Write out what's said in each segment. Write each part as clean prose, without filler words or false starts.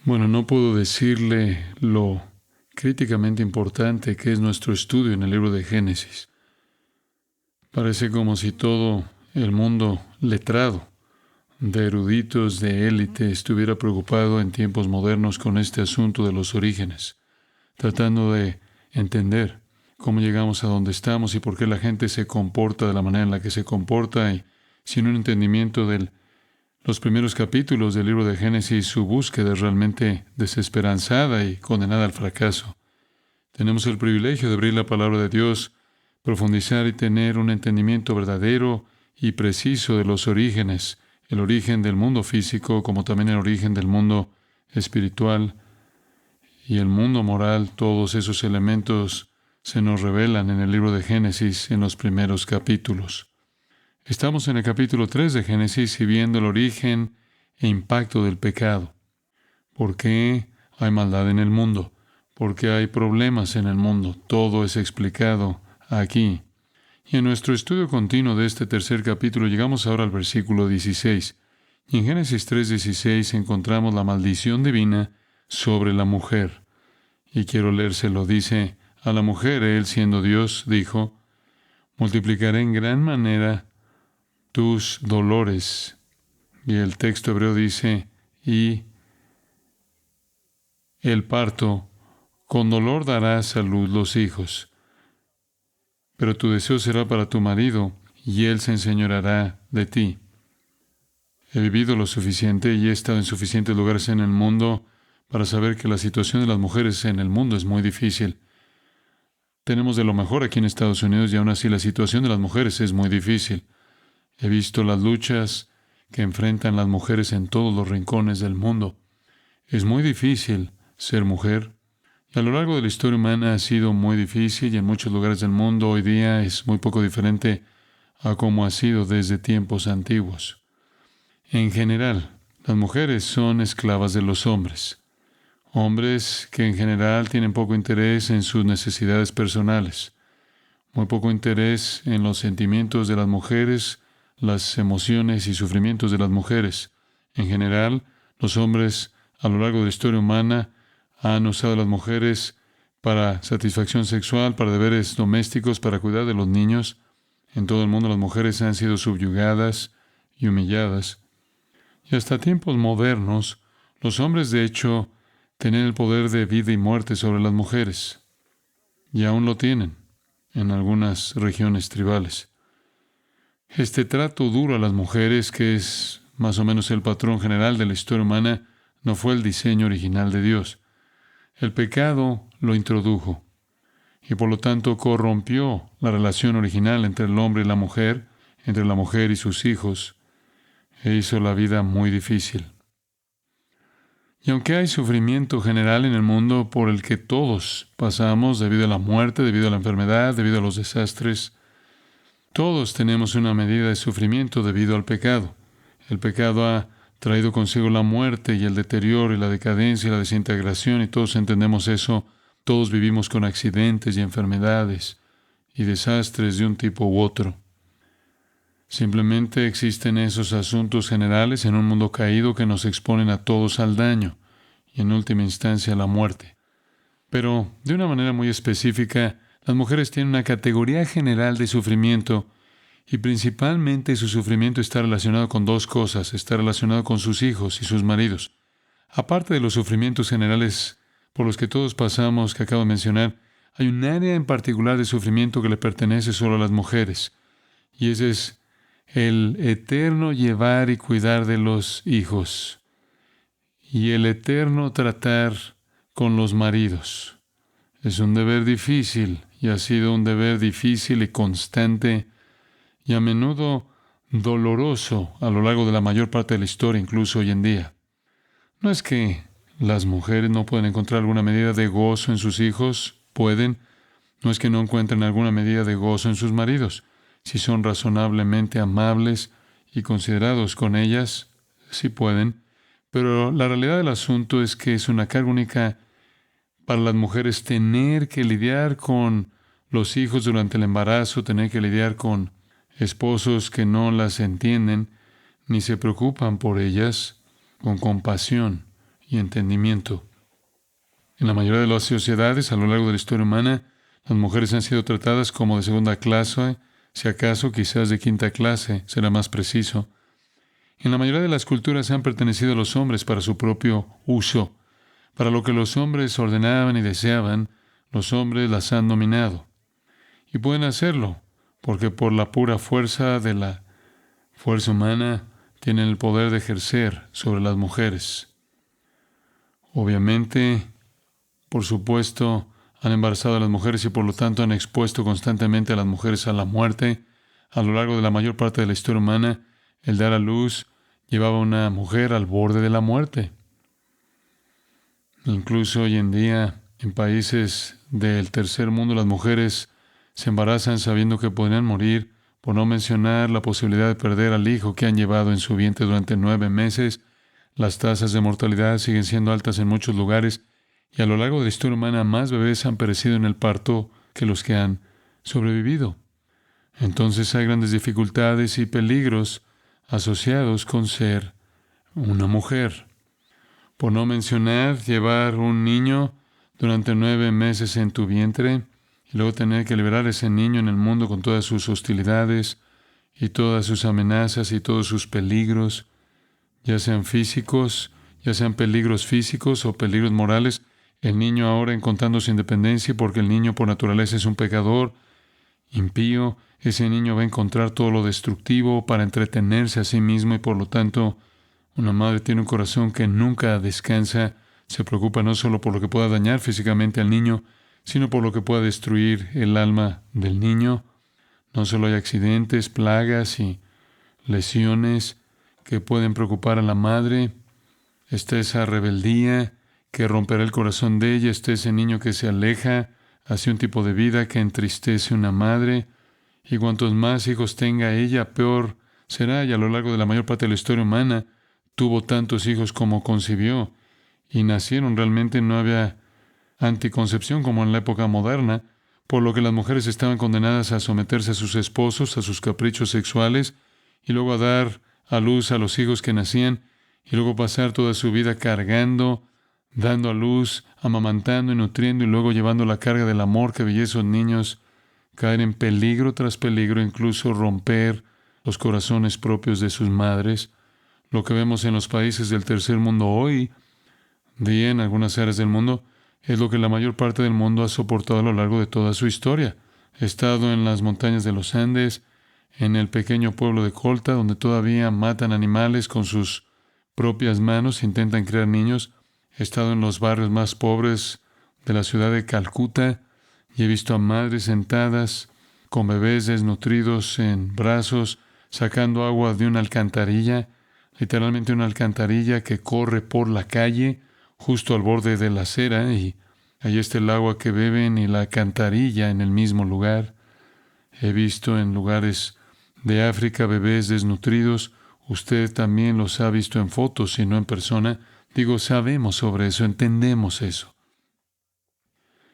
Bueno, no puedo decirle lo críticamente importante que es nuestro estudio en el libro de Génesis. Parece como si todo el mundo letrado, de eruditos de élite, estuviera preocupado en tiempos modernos con este asunto de los orígenes, tratando de entender cómo llegamos a donde estamos y por qué la gente se comporta de la manera en la que se comporta, y sin un entendimiento de los primeros capítulos del libro de Génesis, su búsqueda es realmente desesperanzada y condenada al fracaso. Tenemos el privilegio de abrir la palabra de Dios, profundizar y tener un entendimiento verdadero y preciso de los orígenes, el origen del mundo físico, como también el origen del mundo espiritual y el mundo moral. Todos esos elementos se nos revelan en el libro de Génesis en los primeros capítulos. Estamos en el capítulo 3 de Génesis y viendo el origen e impacto del pecado. ¿Por qué hay maldad en el mundo? ¿Por qué hay problemas en el mundo? Todo es explicado aquí. Y en nuestro estudio continuo de este tercer capítulo llegamos ahora al versículo 16. Y en Génesis 3:16 encontramos la maldición divina sobre la mujer. Y quiero leérselo. Dice: a la mujer él, siendo Dios, dijo: multiplicaré en gran manera tus dolores. Y el texto hebreo dice: y el parto, con dolor darás a luz los hijos. Pero tu deseo será para tu marido, y él se enseñoreará de ti. He vivido lo suficiente y he estado en suficientes lugares en el mundo para saber que la situación de las mujeres en el mundo es muy difícil. Tenemos de lo mejor aquí en Estados Unidos y aún así la situación de las mujeres es muy difícil. He visto las luchas que enfrentan las mujeres en todos los rincones del mundo. Es muy difícil ser mujer. Y a lo largo de la historia humana ha sido muy difícil, y en muchos lugares del mundo hoy día es muy poco diferente a como ha sido desde tiempos antiguos. En general, las mujeres son esclavas de los hombres. Hombres que en general tienen poco interés en sus necesidades personales, muy poco interés en los sentimientos de las mujeres, las emociones y sufrimientos de las mujeres. En general, los hombres a lo largo de la historia humana han usado a las mujeres para satisfacción sexual, para deberes domésticos, para cuidar de los niños. En todo el mundo las mujeres han sido subyugadas y humilladas. Y hasta tiempos modernos, los hombres de hecho tenían el poder de vida y muerte sobre las mujeres. Y aún lo tienen en algunas regiones tribales. Este trato duro a las mujeres, que es más o menos el patrón general de la historia humana, no fue el diseño original de Dios. El pecado lo introdujo y por lo tanto corrompió la relación original entre el hombre y la mujer, entre la mujer y sus hijos, e hizo la vida muy difícil. Y aunque hay sufrimiento general en el mundo por el que todos pasamos debido a la muerte, debido a la enfermedad, debido a los desastres, todos tenemos una medida de sufrimiento debido al pecado. El pecado ha traído consigo la muerte y el deterioro y la decadencia y la desintegración, y todos entendemos eso. Todos vivimos con accidentes y enfermedades y desastres de un tipo u otro. Simplemente existen esos asuntos generales en un mundo caído que nos exponen a todos al daño y en última instancia a la muerte. Pero de una manera muy específica, las mujeres tienen una categoría general de sufrimiento, y principalmente su sufrimiento está relacionado con dos cosas. Está relacionado con sus hijos y sus maridos. Aparte de los sufrimientos generales por los que todos pasamos, que acabo de mencionar, hay un área en particular de sufrimiento que le pertenece solo a las mujeres. Y ese es el eterno llevar y cuidar de los hijos. Y el eterno tratar con los maridos. Es un deber difícil, y ha sido un deber difícil y constante, y a menudo doloroso a lo largo de la mayor parte de la historia, incluso hoy en día. No es que las mujeres no pueden encontrar alguna medida de gozo en sus hijos, pueden. No es que no encuentren alguna medida de gozo en sus maridos. Si son razonablemente amables y considerados con ellas, sí pueden. Pero la realidad del asunto es que es una carga única para las mujeres tener que lidiar con los hijos durante el embarazo, tener que lidiar con esposos que no las entienden ni se preocupan por ellas con compasión y entendimiento. En la mayoría de las sociedades a lo largo de la historia humana, las mujeres han sido tratadas como de segunda clase, si acaso quizás de quinta clase, será más preciso. En la mayoría de las culturas han pertenecido a los hombres para su propio uso. Para lo que los hombres ordenaban y deseaban, los hombres las han dominado. Y pueden hacerlo, porque por la pura fuerza de la fuerza humana tienen el poder de ejercer sobre las mujeres. Obviamente, por supuesto, han embarazado a las mujeres y por lo tanto han expuesto constantemente a las mujeres a la muerte. A lo largo de la mayor parte de la historia humana, el dar a luz llevaba a una mujer al borde de la muerte. Incluso hoy en día, en países del tercer mundo, las mujeres se embarazan sabiendo que podrían morir, por no mencionar la posibilidad de perder al hijo que han llevado en su vientre durante 9 meses. Las tasas de mortalidad siguen siendo altas en muchos lugares y a lo largo de la historia humana más bebés han perecido en el parto que los que han sobrevivido. Entonces hay grandes dificultades y peligros asociados con ser una mujer. Por no mencionar llevar un niño durante 9 meses en tu vientre y luego tener que liberar a ese niño en el mundo con todas sus hostilidades y todas sus amenazas y todos sus peligros, ya sean físicos, ya sean peligros físicos o peligros morales. El niño ahora encontrando su independencia, porque el niño por naturaleza es un pecador, impío, ese niño va a encontrar todo lo destructivo para entretenerse a sí mismo y por lo tanto una madre tiene un corazón que nunca descansa, se preocupa no solo por lo que pueda dañar físicamente al niño, sino por lo que pueda destruir el alma del niño. No solo hay accidentes, plagas y lesiones que pueden preocupar a la madre, está esa rebeldía que romperá el corazón de ella, está ese niño que se aleja hacia un tipo de vida que entristece a una madre, y cuantos más hijos tenga ella, peor será, y a lo largo de la mayor parte de la historia humana, tuvo tantos hijos como concibió, y nacieron. Realmente no había anticoncepción como en la época moderna, por lo que las mujeres estaban condenadas a someterse a sus esposos, a sus caprichos sexuales, y luego a dar a luz a los hijos que nacían, y luego pasar toda su vida cargando, dando a luz, amamantando y nutriendo, y luego llevando la carga del amor que veía esos niños caer en peligro tras peligro, incluso romper los corazones propios de sus madres. Lo que vemos en los países del tercer mundo hoy día, en algunas áreas del mundo, es lo que la mayor parte del mundo ha soportado a lo largo de toda su historia. He estado en las montañas de los Andes, en el pequeño pueblo de Colta, donde todavía matan animales con sus propias manos, intentan crear niños. He estado en los barrios más pobres de la ciudad de Calcuta y he visto a madres sentadas con bebés desnutridos en brazos, sacando agua de una alcantarilla, literalmente una alcantarilla que corre por la calle, justo al borde de la acera, y ahí está el agua que beben y la alcantarilla en el mismo lugar. He visto en lugares de África bebés desnutridos. Usted también los ha visto en fotos y no en persona. Digo, sabemos sobre eso, entendemos eso.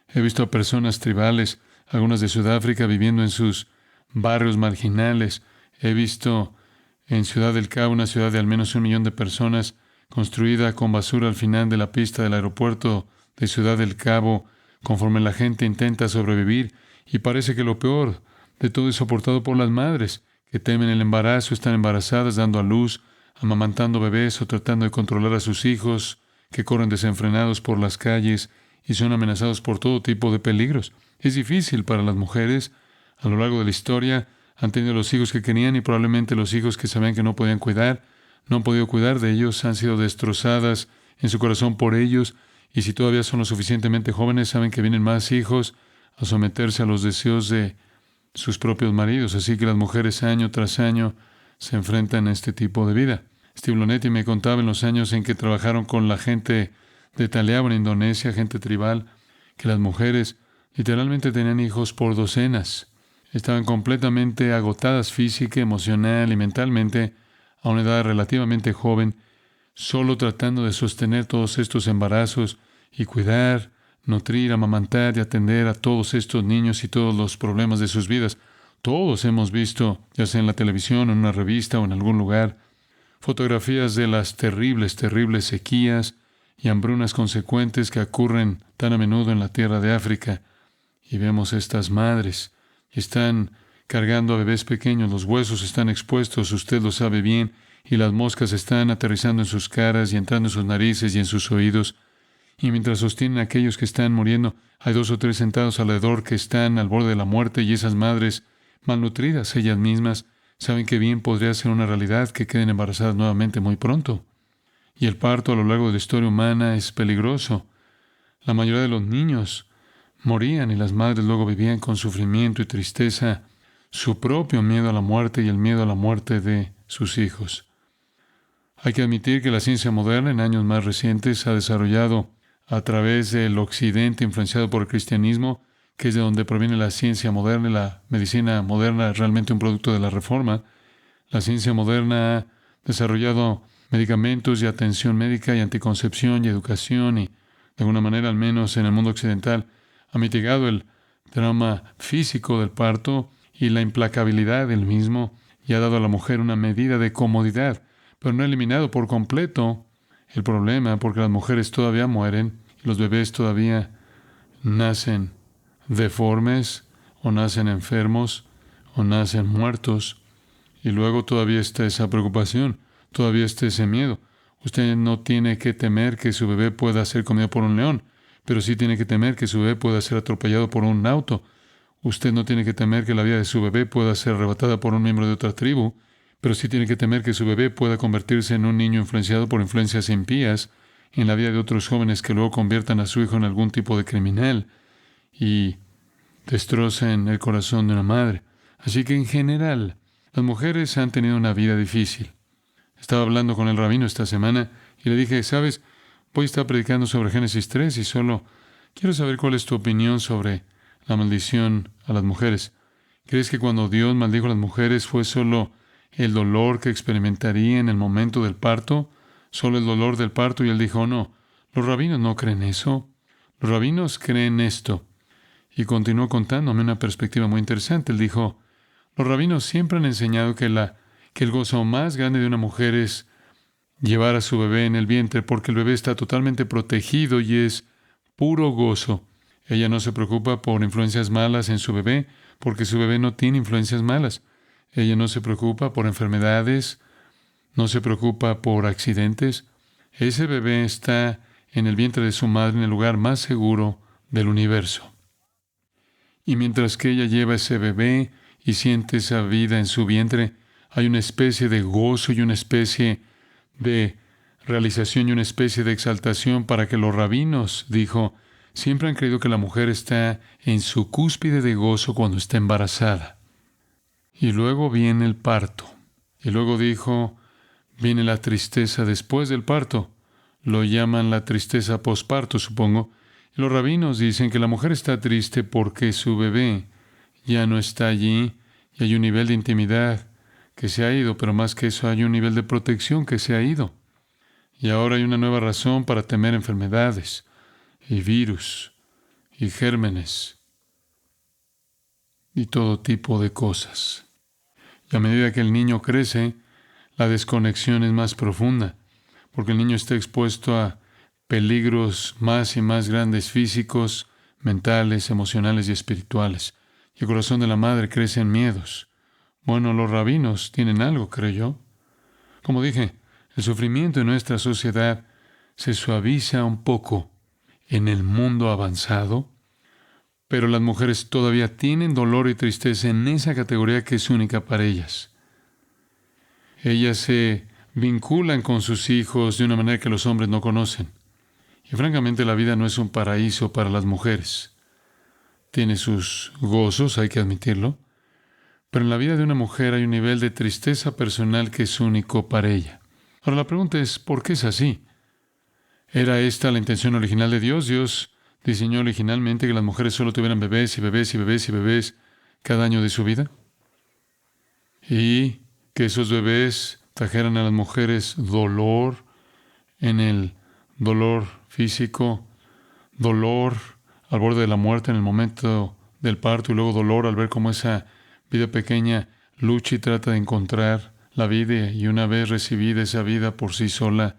He visto a personas tribales, algunas de Sudáfrica, viviendo en sus barrios marginales. He visto en Ciudad del Cabo, una ciudad de al menos 1 millón de personas, construida con basura al final de la pista del aeropuerto de Ciudad del Cabo, conforme la gente intenta sobrevivir. Y parece que lo peor de todo es soportado por las madres, que temen el embarazo, están embarazadas, dando a luz, amamantando bebés o tratando de controlar a sus hijos, que corren desenfrenados por las calles y son amenazados por todo tipo de peligros. Es difícil para las mujeres. A lo largo de la historia han tenido los hijos que querían y probablemente los hijos que sabían que no podían cuidar, no han podido cuidar de ellos, han sido destrozadas en su corazón por ellos, y si todavía son lo suficientemente jóvenes, saben que vienen más hijos a someterse a los deseos de sus propios maridos. Así que las mujeres año tras año se enfrentan a este tipo de vida. Steve Lonetti me contaba en los años en que trabajaron con la gente de Taliabo en Indonesia, gente tribal, que las mujeres literalmente tenían hijos por docenas. Estaban completamente agotadas física, emocional y mentalmente a una edad relativamente joven, solo tratando de sostener todos estos embarazos y cuidar, nutrir, amamantar y atender a todos estos niños y todos los problemas de sus vidas. Todos hemos visto, ya sea en la televisión, en una revista o en algún lugar, fotografías de las terribles, terribles sequías y hambrunas consecuentes que ocurren tan a menudo en la tierra de África. Y vemos estas madres, están cargando a bebés pequeños, los huesos están expuestos, usted lo sabe bien, y las moscas están aterrizando en sus caras y entrando en sus narices y en sus oídos. Y mientras sostienen a aquellos que están muriendo, hay 2 o 3 sentados alrededor que están al borde de la muerte, y esas madres, malnutridas ellas mismas, saben que bien podría ser una realidad que queden embarazadas nuevamente muy pronto. Y el parto a lo largo de la historia humana es peligroso. La mayoría de los niños morían y las madres luego vivían con sufrimiento y tristeza, su propio miedo a la muerte y el miedo a la muerte de sus hijos. Hay que admitir que la ciencia moderna en años más recientes ha desarrollado a través del occidente influenciado por el cristianismo, que es de donde proviene la ciencia moderna y la medicina moderna, es realmente un producto de la Reforma. La ciencia moderna ha desarrollado medicamentos y atención médica y anticoncepción y educación y, de alguna manera, al menos en el mundo occidental, ha mitigado el trauma físico del parto y la implacabilidad del mismo y ha dado a la mujer una medida de comodidad, pero no ha eliminado por completo el problema, porque las mujeres todavía mueren y los bebés todavía nacen deformes o nacen enfermos o nacen muertos. Y luego todavía está esa preocupación, todavía está ese miedo. Usted no tiene que temer que su bebé pueda ser comido por un león, pero sí tiene que temer que su bebé pueda ser atropellado por un auto. Usted no tiene que temer que la vida de su bebé pueda ser arrebatada por un miembro de otra tribu, pero sí tiene que temer que su bebé pueda convertirse en un niño influenciado por influencias impías en la vida de otros jóvenes que luego conviertan a su hijo en algún tipo de criminal y destrocen el corazón de una madre. Así que en general, las mujeres han tenido una vida difícil. Estaba hablando con el rabino esta semana y le dije, ¿sabes? Voy a estar predicando sobre Génesis 3 y solo quiero saber cuál es tu opinión sobre la maldición a las mujeres. ¿Crees que cuando Dios maldijo a las mujeres fue solo el dolor que experimentaría en el momento del parto? ¿Solo el dolor del parto? Y él dijo, no, los rabinos no creen eso. Los rabinos creen esto. Y continuó contándome una perspectiva muy interesante. Él dijo, los rabinos siempre han enseñado que el gozo más grande de una mujer es llevar a su bebé en el vientre, porque el bebé está totalmente protegido y es puro gozo. Ella no se preocupa por influencias malas en su bebé, porque su bebé no tiene influencias malas. Ella no se preocupa por enfermedades, no se preocupa por accidentes. Ese bebé está en el vientre de su madre en el lugar más seguro del universo. Y mientras que ella lleva ese bebé y siente esa vida en su vientre, hay una especie de gozo y una especie de realización y una especie de exaltación para que los rabinos, dijo, siempre han creído que la mujer está en su cúspide de gozo cuando está embarazada. Y luego viene el parto. Y luego dijo, viene la tristeza después del parto. Lo llaman la tristeza posparto, supongo. Y los rabinos dicen que la mujer está triste porque su bebé ya no está allí y hay un nivel de intimidad que se ha ido, pero más que eso hay un nivel de protección que se ha ido. Y ahora hay una nueva razón para temer enfermedades y virus y gérmenes y todo tipo de cosas. Y a medida que el niño crece, la desconexión es más profunda, porque el niño está expuesto a peligros más y más grandes físicos, mentales, emocionales y espirituales. Y el corazón de la madre crece en miedos. Bueno, los rabinos tienen algo, creo yo. Como dije, el sufrimiento en nuestra sociedad se suaviza un poco en el mundo avanzado, pero las mujeres todavía tienen dolor y tristeza en esa categoría que es única para ellas. Ellas se vinculan con sus hijos de una manera que los hombres no conocen. Y francamente la vida no es un paraíso para las mujeres. Tiene sus gozos, hay que admitirlo, pero en la vida de una mujer hay un nivel de tristeza personal que es único para ella. Ahora la pregunta es, ¿por qué es así? ¿Era esta la intención original de Dios? Dios diseñó originalmente que las mujeres solo tuvieran bebés y bebés y bebés y bebés cada año de su vida. Y que esos bebés trajeran a las mujeres dolor en el dolor físico, dolor al borde de la muerte en el momento del parto y luego dolor al ver cómo esa vida pequeña lucha y trata de encontrar la vida y una vez recibida esa vida por sí sola,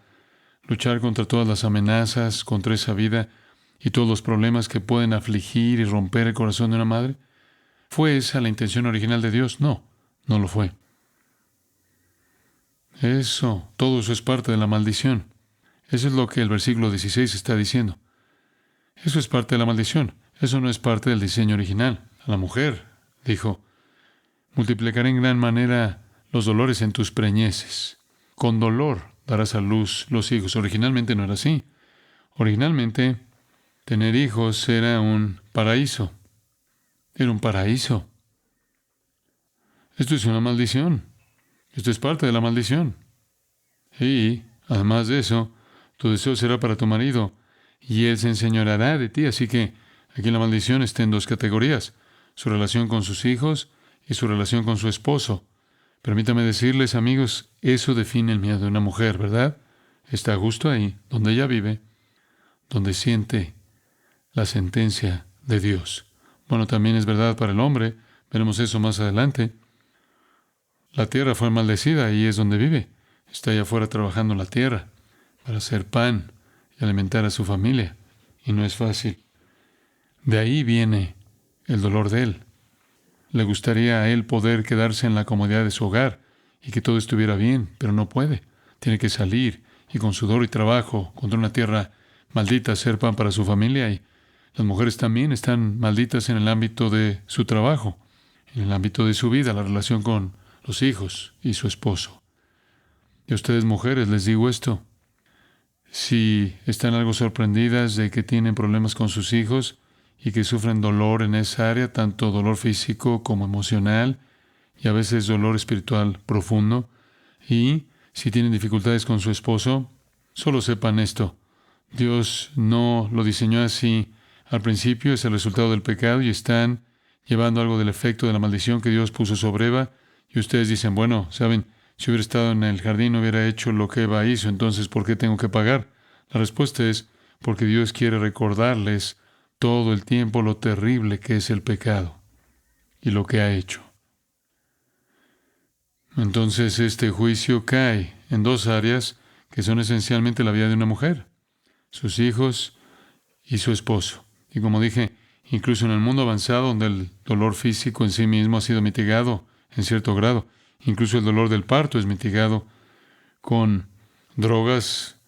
luchar contra todas las amenazas, contra esa vida y todos los problemas que pueden afligir y romper el corazón de una madre? ¿Fue esa la intención original de Dios? No, no lo fue. Todo eso es parte de la maldición. Eso es lo que el versículo 16 está diciendo. Eso es parte de la maldición. Eso no es parte del diseño original. A la mujer dijo: multiplicaré en gran manera los dolores en tus preñeces. Con dolor darás a luz los hijos. Originalmente no era así. Originalmente, tener hijos era un paraíso. Era un paraíso. Esto es una maldición. Esto es parte de la maldición. Y, además de eso, tu deseo será para tu marido, y él se enseñoreará de ti. Así que aquí la maldición está en dos categorías: su relación con sus hijos y su relación con su esposo. Permítame decirles, amigos, eso define el miedo de una mujer, ¿verdad? Está justo ahí, donde ella vive, donde siente la sentencia de Dios. Bueno, también es verdad para el hombre. Veremos eso más adelante. La tierra fue maldecida y es donde vive. Está allá afuera trabajando en la tierra para hacer pan y alimentar a su familia. Y no es fácil. De ahí viene el dolor de él. Le gustaría a él poder quedarse en la comodidad de su hogar y que todo estuviera bien, pero no puede. Tiene que salir y con sudor y trabajo contra una tierra maldita hacer pan para su familia. Y las mujeres también están malditas en el ámbito de su trabajo, en el ámbito de su vida, la relación con los hijos y su esposo. Y a ustedes, mujeres, les digo esto: si están algo sorprendidas de que tienen problemas con sus hijos y que sufren dolor en esa área, tanto dolor físico como emocional, y a veces dolor espiritual profundo, y si tienen dificultades con su esposo, solo sepan esto: Dios no lo diseñó así al principio, es el resultado del pecado, y están llevando algo del efecto de la maldición que Dios puso sobre Eva. Y ustedes dicen: bueno, ¿saben? Si hubiera estado en el jardín, no hubiera hecho lo que Eva hizo, entonces ¿por qué tengo que pagar? La respuesta es porque Dios quiere recordarles todo el tiempo lo terrible que es el pecado y lo que ha hecho. Entonces este juicio cae en dos áreas que son esencialmente la vida de una mujer: sus hijos y su esposo. Y como dije, incluso en el mundo avanzado, donde el dolor físico en sí mismo ha sido mitigado en cierto grado, incluso el dolor del parto es mitigado con drogas,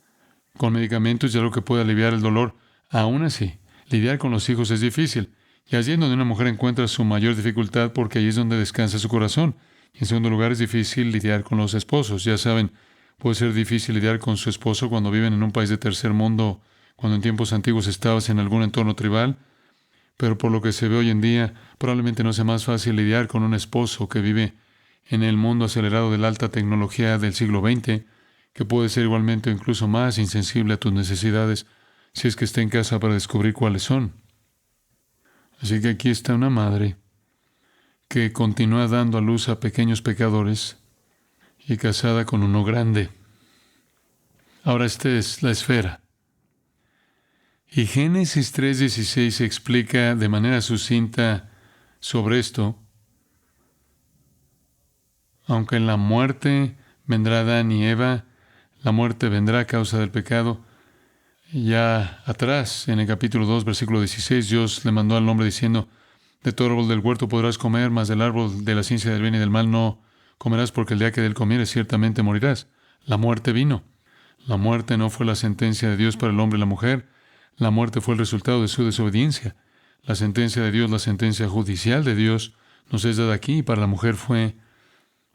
con medicamentos y algo que puede aliviar el dolor. Aún así, lidiar con los hijos es difícil. Y allí es donde una mujer encuentra su mayor dificultad, porque allí es donde descansa su corazón. Y en segundo lugar, es difícil lidiar con los esposos. Ya saben, puede ser difícil lidiar con su esposo cuando viven en un país de tercer mundo, cuando en tiempos antiguos estabas en algún entorno tribal. Pero por lo que se ve hoy en día, probablemente no sea más fácil lidiar con un esposo que vive en el mundo acelerado de la alta tecnología del siglo XX, que puede ser igualmente o incluso más insensible a tus necesidades si es que está en casa para descubrir cuáles son. Así que aquí está una madre que continúa dando a luz a pequeños pecadores y casada con uno grande. Ahora esta es la esfera. Y Génesis 3:16 explica de manera sucinta sobre esto. Aunque en la muerte vendrá Adán y Eva, la muerte vendrá a causa del pecado. Ya atrás, en el capítulo 2, versículo 16, Dios le mandó al hombre diciendo: de todo árbol del huerto podrás comer, mas del árbol de la ciencia del bien y del mal no comerás, porque el día que de él comieres ciertamente morirás. La muerte vino. La muerte no fue la sentencia de Dios para el hombre y la mujer. La muerte fue el resultado de su desobediencia. La sentencia de Dios, la sentencia judicial de Dios, nos es dada aquí, y para la mujer fue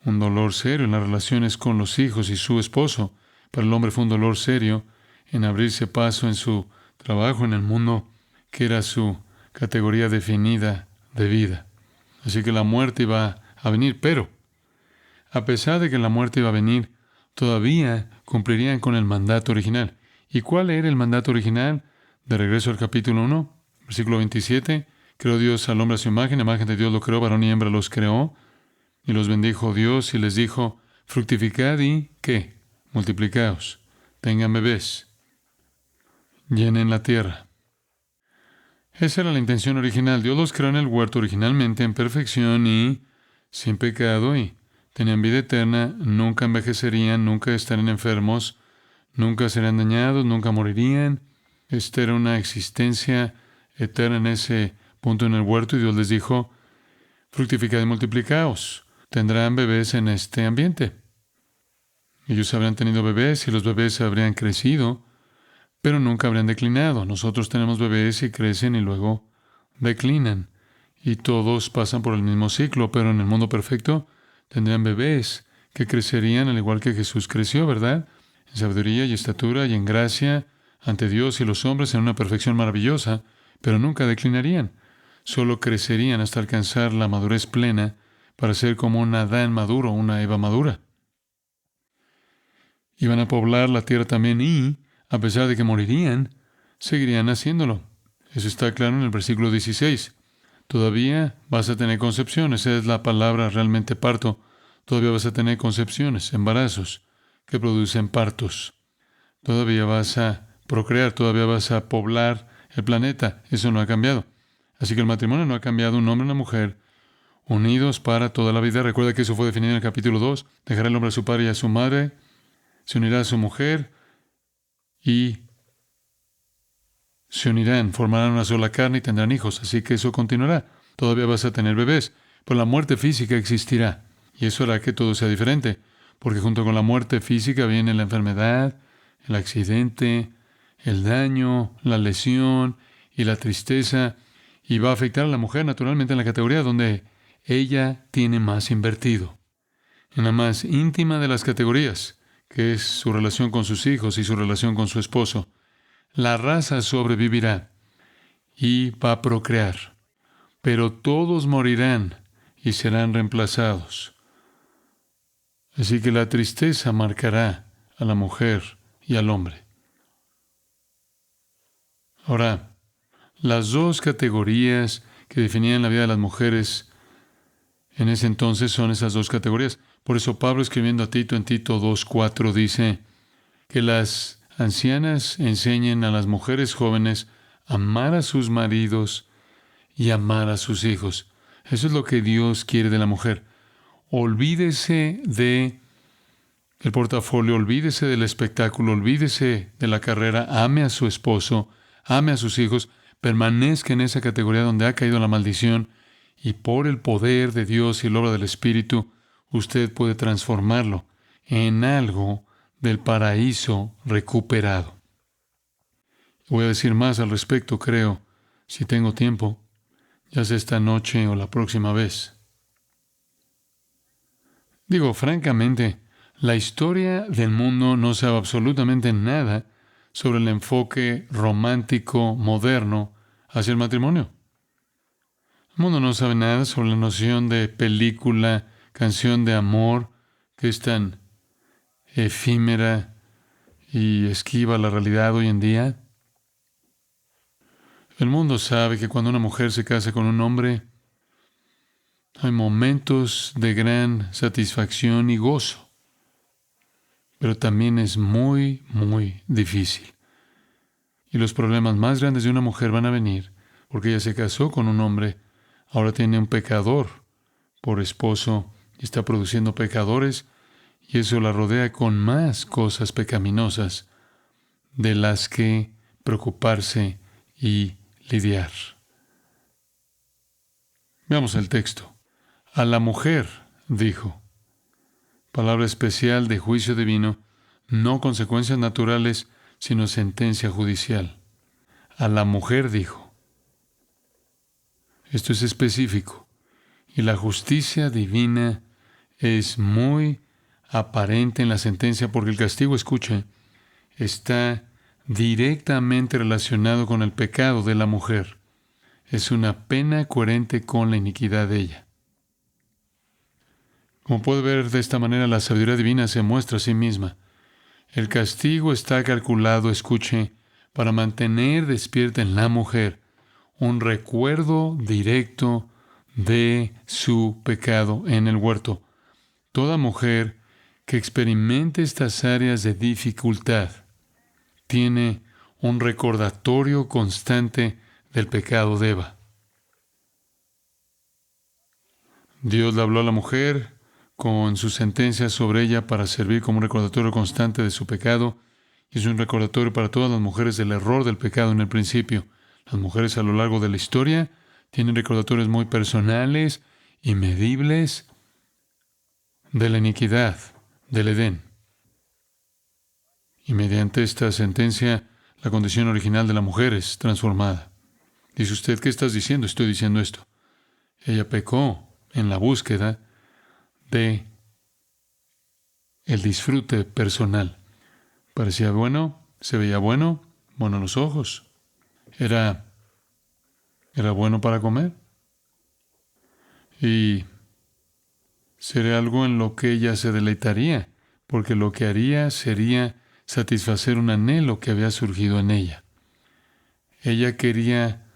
un dolor serio en las relaciones con los hijos y su esposo. Para el hombre fue un dolor serio en abrirse paso en su trabajo en el mundo, que era su categoría definida de vida. Así que la muerte iba a venir, pero a pesar de que la muerte iba a venir, todavía cumplirían con el mandato original. ¿Y cuál era el mandato original? De regreso al capítulo 1, versículo 27, creó Dios al hombre a su imagen de Dios lo creó, varón y hembra los creó. Y los bendijo Dios y les dijo: fructificad y, ¿qué? Multiplicaos, tengan bebés, llenen la tierra. Esa era la intención original. Dios los creó en el huerto originalmente en perfección y sin pecado, y tenían vida eterna, nunca envejecerían, nunca estarían enfermos, Nunca serían dañados, nunca morirían. Esta era una existencia eterna en ese punto en el huerto y Dios les dijo, fructificad y multiplicaos. Tendrán bebés en este ambiente. Ellos habrían tenido bebés y los bebés habrían crecido, pero nunca habrían declinado. Nosotros tenemos bebés y crecen y luego declinan. Y todos pasan por el mismo ciclo, pero en el mundo perfecto tendrían bebés que crecerían al igual que Jesús creció, ¿verdad? En sabiduría y estatura y en gracia ante Dios y los hombres en una perfección maravillosa, pero nunca declinarían. Solo crecerían hasta alcanzar la madurez plena para ser como un Adán maduro, una Eva madura. Iban a poblar la tierra también y, a pesar de que morirían, seguirían haciéndolo. Eso está claro en el versículo 16. Todavía vas a tener concepciones. Esa es la palabra realmente parto. Todavía vas a tener concepciones, embarazos, que producen partos. Todavía vas a procrear, todavía vas a poblar el planeta. Eso no ha cambiado. Así que el matrimonio no ha cambiado. Un hombre y una mujer unidos para toda la vida. Recuerda que eso fue definido en el capítulo 2. Dejará el hombre a su padre y a su madre. Se unirá a su mujer y se unirán, formarán una sola carne y tendrán hijos. Así que eso continuará. Todavía vas a tener bebés, pero la muerte física existirá. Y eso hará que todo sea diferente, porque junto con la muerte física viene la enfermedad, el accidente, el daño, la lesión y la tristeza. Y va a afectar a la mujer naturalmente en la categoría donde ella tiene más invertido. En la más íntima de las categorías, que es su relación con sus hijos y su relación con su esposo. La raza sobrevivirá y va a procrear, pero todos morirán y serán reemplazados. Así que la tristeza marcará a la mujer y al hombre. Ahora, las dos categorías que definían la vida de las mujeres en ese entonces son esas dos categorías. Por eso Pablo, escribiendo a Tito en Tito 2:4, dice que las ancianas enseñen a las mujeres jóvenes a amar a sus maridos y amar a sus hijos. Eso es lo que Dios quiere de la mujer. Olvídese de el portafolio, olvídese del espectáculo, olvídese de la carrera, ame a su esposo, ame a sus hijos, permanezca en esa categoría donde ha caído la maldición y por el poder de Dios y la obra del Espíritu, usted puede transformarlo en algo del paraíso recuperado. Voy a decir más al respecto, creo, si tengo tiempo, ya sea esta noche o la próxima vez. Digo, francamente, la historia del mundo no sabe absolutamente nada sobre el enfoque romántico moderno hacia el matrimonio. El mundo no sabe nada sobre la noción de película, canción de amor, que es tan efímera y esquiva la realidad hoy en día. El mundo sabe que cuando una mujer se casa con un hombre, hay momentos de gran satisfacción y gozo, pero también es muy, muy difícil. Y los problemas más grandes de una mujer van a venir porque ella se casó con un hombre, ahora tiene un pecador por esposo y está produciendo pecadores, y eso la rodea con más cosas pecaminosas de las que preocuparse y lidiar. Veamos el texto. A la mujer, dijo, palabra especial de juicio divino, no consecuencias naturales, sino sentencia judicial. A la mujer, dijo. Esto es específico. Y la justicia divina es muy aparente en la sentencia porque el castigo, escuche, está directamente relacionado con el pecado de la mujer. Es una pena coherente con la iniquidad de ella. Como puede ver de esta manera, la sabiduría divina se muestra a sí misma. El castigo está calculado, escuche, para mantener despierta en la mujer un recuerdo directo de su pecado en el huerto. Toda mujer que experimente estas áreas de dificultad tiene un recordatorio constante del pecado de Eva. Dios le habló a la mujer con sus sentencias sobre ella para servir como un recordatorio constante de su pecado, Y es un recordatorio para todas las mujeres del error del pecado en el principio. Las mujeres a lo largo de la historia tienen recordatorios muy personales y medibles de la iniquidad del Edén. Y mediante esta sentencia, la condición original de la mujer es transformada. Dice usted, ¿qué estás diciendo? Estoy diciendo esto. Ella pecó en la búsqueda de el disfrute personal. Parecía bueno, se veía bueno a los ojos. Era bueno para comer. Y sería algo en lo que ella se deleitaría, porque lo que haría sería satisfacer un anhelo que había surgido en ella. Ella quería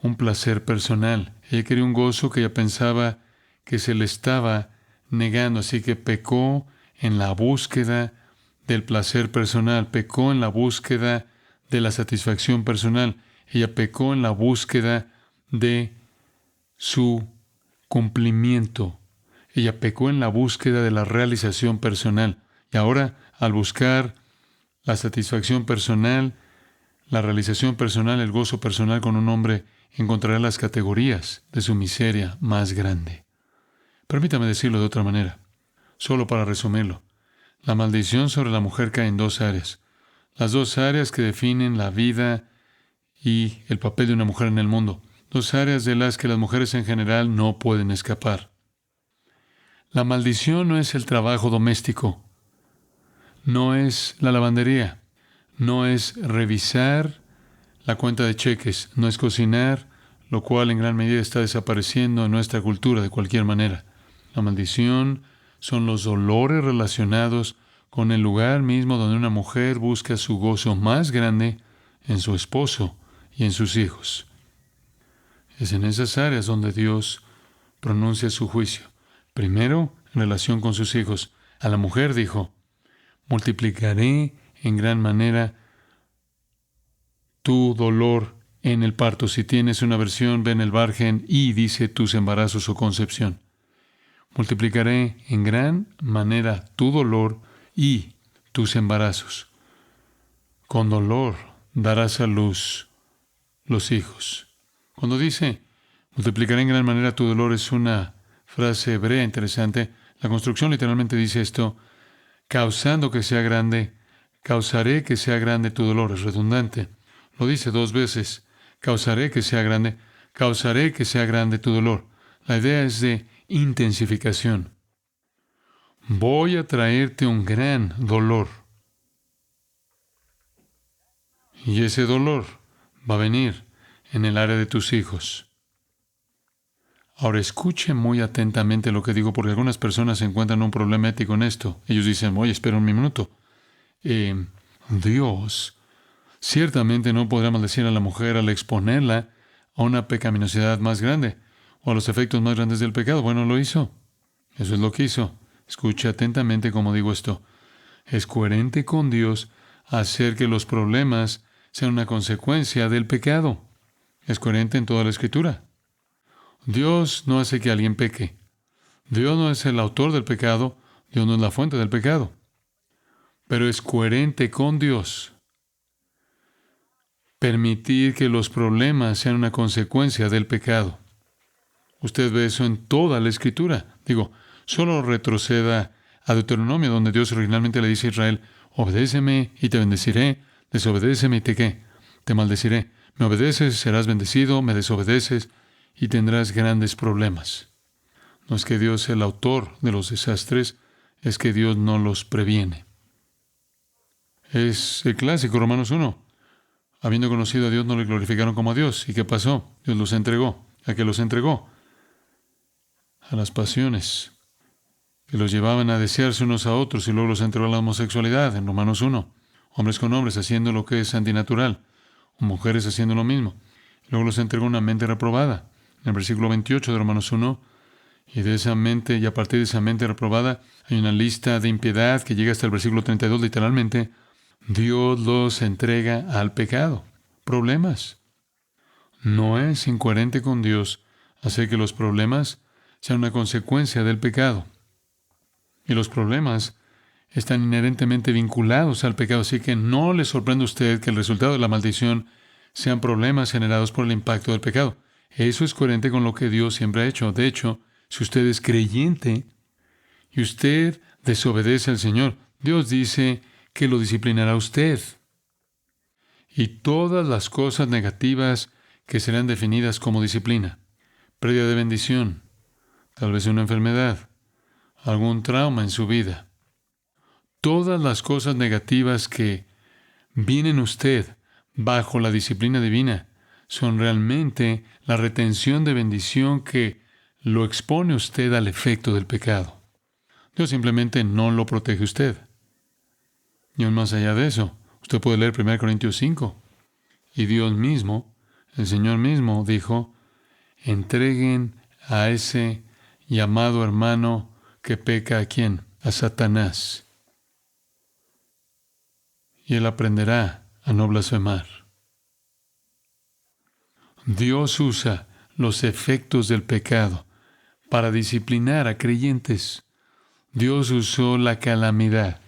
un placer personal. Ella quería un gozo que ella pensaba que se le estaba negando, así que pecó en la búsqueda del placer personal, pecó en la búsqueda de la satisfacción personal. Ella pecó en la búsqueda de su cumplimiento. Ella pecó en la búsqueda de la realización personal. Y ahora, al buscar la satisfacción personal, la realización personal, el gozo personal con un hombre, encontrará las categorías de su miseria más grande. Permítame decirlo de otra manera, solo para resumirlo. La maldición sobre la mujer cae en dos áreas. Las dos áreas que definen la vida y el papel de una mujer en el mundo. Dos áreas de las que las mujeres en general no pueden escapar. La maldición no es el trabajo doméstico, no es la lavandería, no es revisar la cuenta de cheques, no es cocinar, lo cual en gran medida está desapareciendo en nuestra cultura de cualquier manera. La maldición son los dolores relacionados con el lugar mismo donde una mujer busca su gozo más grande en su esposo y en sus hijos. Es en esas áreas donde Dios pronuncia su juicio. Primero, en relación con sus hijos. A la mujer dijo, multiplicaré en gran manera tu dolor en el parto. Si tienes una versión, ven el Bargen y dice tus embarazos o concepción. Multiplicaré en gran manera tu dolor y tus embarazos. Con dolor darás a luz los hijos. Cuando dice, multiplicaré en gran manera tu dolor, es una frase hebrea interesante. La construcción literalmente dice esto, causando que sea grande, causaré que sea grande tu dolor. Es redundante. Lo dice dos veces, causaré que sea grande tu dolor. La idea es de intensificación. Voy a traerte un gran dolor. Y ese dolor va a venir en el área de tus hijos. Ahora escuche muy atentamente lo que digo, porque algunas personas encuentran un problema ético en esto. Ellos dicen, oye, espera un minuto. Dios ciertamente no podrá maldecir a la mujer al exponerla a una pecaminosidad más grande o a los efectos más grandes del pecado. Bueno, lo hizo. Eso es lo que hizo. Escuche atentamente cómo digo esto. Es coherente con Dios hacer que los problemas sean una consecuencia del pecado. Es coherente en toda la Escritura. Dios no hace que alguien peque. Dios no es el autor del pecado. Dios no es la fuente del pecado. Pero es coherente con Dios permitir que los problemas sean una consecuencia del pecado. Usted ve eso en toda la Escritura. Solo retroceda a Deuteronomio, donde Dios originalmente le dice a Israel, obedéceme y te bendeciré, desobedéceme y te maldeciré. Me obedeces, serás bendecido, me desobedeces y tendrás grandes problemas. No es que Dios sea el autor de los desastres, es que Dios no los previene. Es el clásico Romanos 1. Habiendo conocido a Dios, no le glorificaron como a Dios. ¿Y qué pasó? Dios los entregó. ¿A qué los entregó? A las pasiones que los llevaban a desearse unos a otros, y luego los entregó a la homosexualidad, en Romanos 1. Hombres con hombres haciendo lo que es antinatural, o mujeres haciendo lo mismo. Luego los entregó a una mente reprobada, en el versículo 28 de Romanos 1. Y de esa mente, y a partir de esa mente reprobada, hay una lista de impiedad que llega hasta el versículo 32, literalmente. Dios los entrega al pecado. Problemas. No es incoherente con Dios hacer que los problemas sean una consecuencia del pecado. Y los problemas están inherentemente vinculados al pecado, así que no le sorprende a usted que el resultado de la maldición sean problemas generados por el impacto del pecado. Eso es coherente con lo que Dios siempre ha hecho. De hecho, si usted es creyente y usted desobedece al Señor, Dios dice que lo disciplinará a usted. Y todas las cosas negativas que serán definidas como disciplina, pérdida de bendición, tal vez una enfermedad, algún trauma en su vida, todas las cosas negativas que vienen a usted bajo la disciplina divina son realmente la retención de bendición que lo expone usted al efecto del pecado. Dios simplemente no lo protege usted. Y aún más allá de eso, usted puede leer 1 Corintios 5. Y Dios mismo, el Señor mismo, dijo, entreguen a ese llamado hermano que peca ¿a quién? A Satanás. Y él aprenderá a no blasfemar. Dios usa los efectos del pecado para disciplinar a creyentes. Dios usó la calamidad,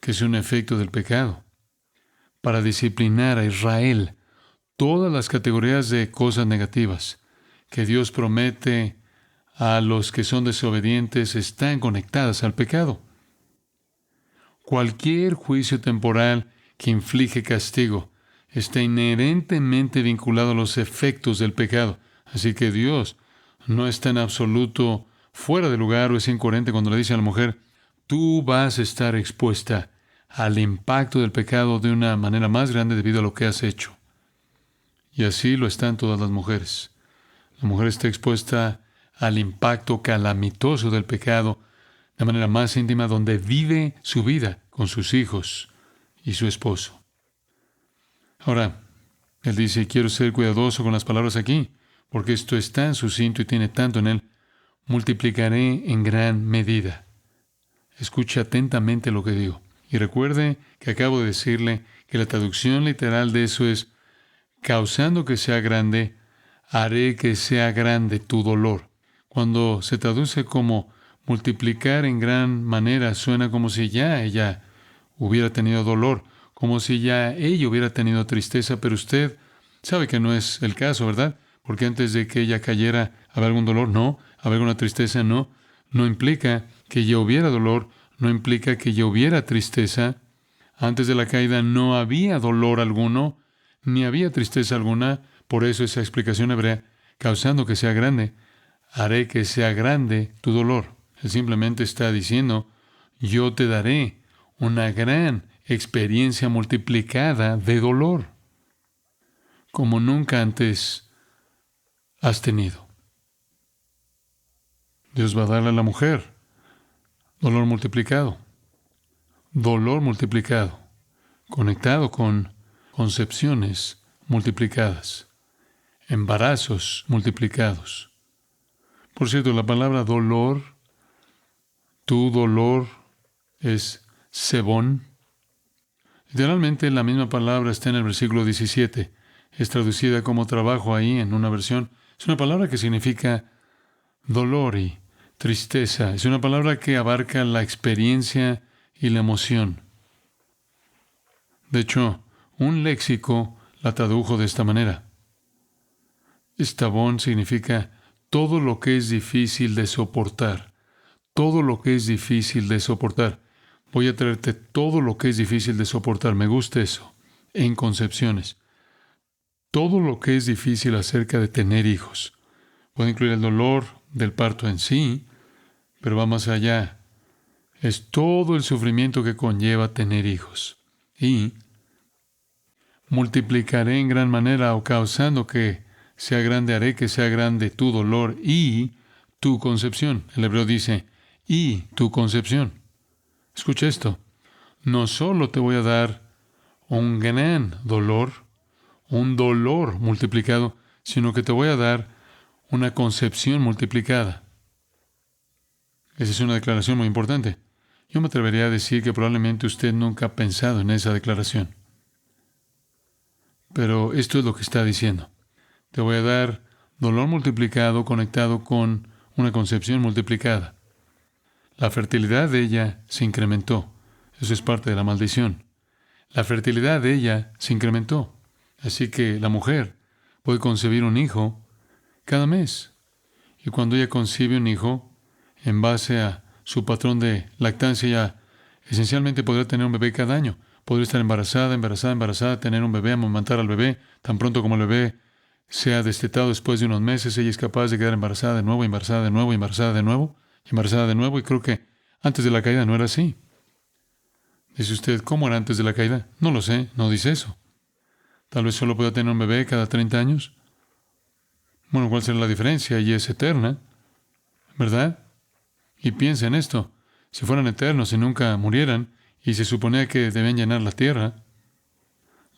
que es un efecto del pecado, para disciplinar a Israel. Todas las categorías de cosas negativas que Dios promete a los que son desobedientes están conectadas al pecado. Cualquier juicio temporal que inflige castigo está inherentemente vinculado a los efectos del pecado. Así que Dios no está en absoluto fuera de lugar o es incoherente cuando le dice a la mujer, tú vas a estar expuesta al impacto del pecado de una manera más grande debido a lo que has hecho. Y así lo están todas las mujeres. La mujer está expuesta al impacto calamitoso del pecado de manera más íntima, donde vive su vida con sus hijos y su esposo. Ahora, él dice, quiero ser cuidadoso con las palabras aquí, porque esto es tan sucinto y tiene tanto en él. Multiplicaré en gran medida. Escuche atentamente lo que digo. Y recuerde que acabo de decirle que la traducción literal de eso es, causando que sea grande, haré que sea grande tu dolor. Cuando se traduce como multiplicar en gran manera, suena como si ya ella hubiera tenido dolor, como si ya ella hubiera tenido tristeza, pero usted sabe que no es el caso, ¿verdad? Porque antes de que ella cayera, ¿había algún dolor? No. ¿Había alguna tristeza? No. No implica que ya hubiera dolor, no implica que ya hubiera tristeza. Antes de la caída no había dolor alguno, ni había tristeza alguna. Por eso esa explicación hebrea, causando que sea grande, haré que sea grande tu dolor. Él simplemente está diciendo, yo te daré una gran experiencia multiplicada de dolor, como nunca antes has tenido. Dios va a darle a la mujer dolor multiplicado, conectado con concepciones multiplicadas, embarazos multiplicados. Por cierto, la palabra dolor, tu dolor, es sebón. Literalmente la misma palabra está en el versículo 17. Es traducida como trabajo ahí en una versión. Es una palabra que significa dolor y tristeza. Es una palabra que abarca la experiencia y la emoción. De hecho, un léxico la tradujo de esta manera. Estabón significa todo lo que es difícil de soportar. Todo lo que es difícil de soportar. Voy a traerte todo lo que es difícil de soportar. Me gusta eso. En concepciones. Todo lo que es difícil acerca de tener hijos. Puede incluir el dolor del parto en sí, pero va más allá. Es todo el sufrimiento que conlleva tener hijos. Y multiplicaré en gran manera o causando que sea grande, haré que sea grande tu dolor y tu concepción. El hebreo dice, y tu concepción. Escucha esto. No solo te voy a dar un gran dolor, un dolor multiplicado, sino que te voy a dar una concepción multiplicada. Esa es una declaración muy importante. Yo me atrevería a decir que probablemente usted nunca ha pensado en esa declaración. Pero esto es lo que está diciendo. Te voy a dar dolor multiplicado conectado con una concepción multiplicada. La fertilidad de ella se incrementó. Eso es parte de la maldición. La fertilidad de ella se incrementó. Así que la mujer puede concebir un hijo cada mes. Y cuando ella concibe un hijo, en base a su patrón de lactancia, ella esencialmente podrá tener un bebé cada año. Podría estar embarazada, tener un bebé, amamantar al bebé. Tan pronto como el bebé sea destetado después de unos meses, ella es capaz de quedar embarazada de nuevo, embarazada de nuevo, embarazada de nuevo, embarazada de nuevo. Y creo que antes de la caída no era así. Dice usted, ¿cómo era antes de la caída? No lo sé, no dice eso. Tal vez solo pueda tener un bebé cada 30 años. Bueno, ¿cuál será la diferencia? Y es eterna, ¿verdad? Y piensa en esto. Si fueran eternos y nunca murieran, y se suponía que debían llenar la tierra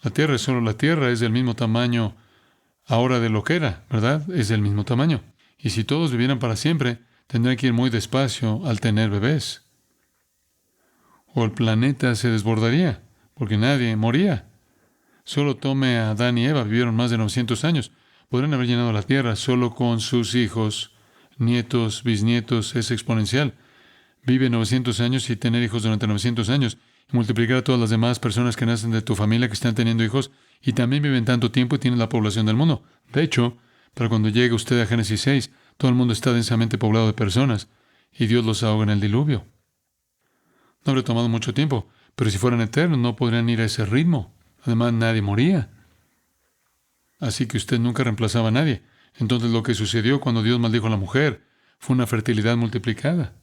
es solo la tierra, es del mismo tamaño ahora de lo que era, ¿verdad? Es del mismo tamaño. Y si todos vivieran para siempre, tendrían que ir muy despacio al tener bebés. O el planeta se desbordaría, porque nadie moría. Solo tome a Adán y Eva, vivieron más de 900 años. Podrían haber llenado la tierra solo con sus hijos, nietos, bisnietos, es exponencial. Vive 900 años y tener hijos durante 900 años. Y multiplicar a todas las demás personas que nacen de tu familia que están teniendo hijos y también viven tanto tiempo y tienen la población del mundo. De hecho, para cuando llegue usted a Génesis 6, todo el mundo está densamente poblado de personas y Dios los ahoga en el diluvio. No habría tomado mucho tiempo, pero si fueran eternos no podrían ir a ese ritmo. Además, nadie moría. Así que usted nunca reemplazaba a nadie. Entonces lo que sucedió cuando Dios maldijo a la mujer fue una fertilidad multiplicada